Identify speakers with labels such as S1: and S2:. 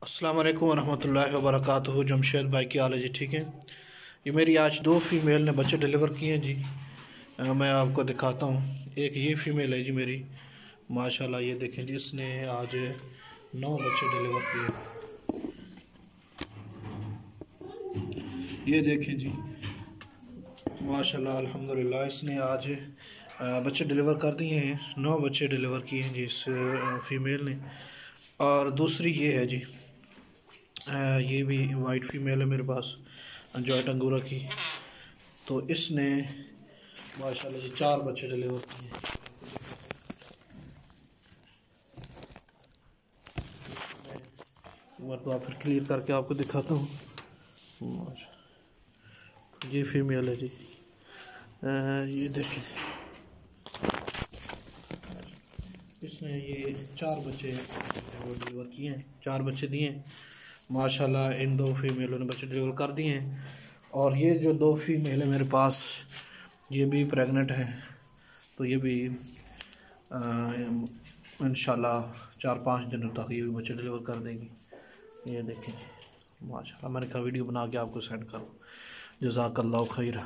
S1: अस्सलाम वालेकुम रहमतुल्लाहि व बरकातुहू। जमशेद भाई की हाल है जी? ठीक है। ये मेरी आज दो फीमेल ने बच्चे डिलीवर किए हैं जी। मैं आपको दिखाता हूँ। एक ये फीमेल है जी मेरी, माशाल्लाह। ये देखें जी, इसने आज 9 बच्चे डिलीवर किए। ये देखें जी, माशाल्लाह अल्हम्दुलिल्लाह, इसने आज बच्चे डिलीवर कर दिए हैं। 9 बच्चे डिलीवर किए हैं जी इस फीमेल ने। और दूसरी ये है जी, ये भी वाइट फीमेल है मेरे पास, जॉय अंगूरा की। तो इसने माशाल्लाह जी 4 बच्चे डिलीवर किए। मरतबा फिर क्लियर करके आपको दिखाता हूँ। ये फीमेल है जी। ये देखें, इसने ये 4 बच्चे वो डिलीवर किए हैं, 4 बच्चे दिए हैं माशाल्लाह। इन 2 फीमेलों ने बच्चे डिलीवर कर दिए हैं। और ये जो 2 फीमेल है मेरे पास, ये भी प्रेग्नेंट है। तो ये भी इंशाल्लाह 4-5 दिनों तक ये भी बच्चे डिलीवर कर देंगी। ये देखें माशाल्लाह, मैंने कहा वीडियो बना के आपको सेंड करूँ। जज़ाकल्लाहु खैर।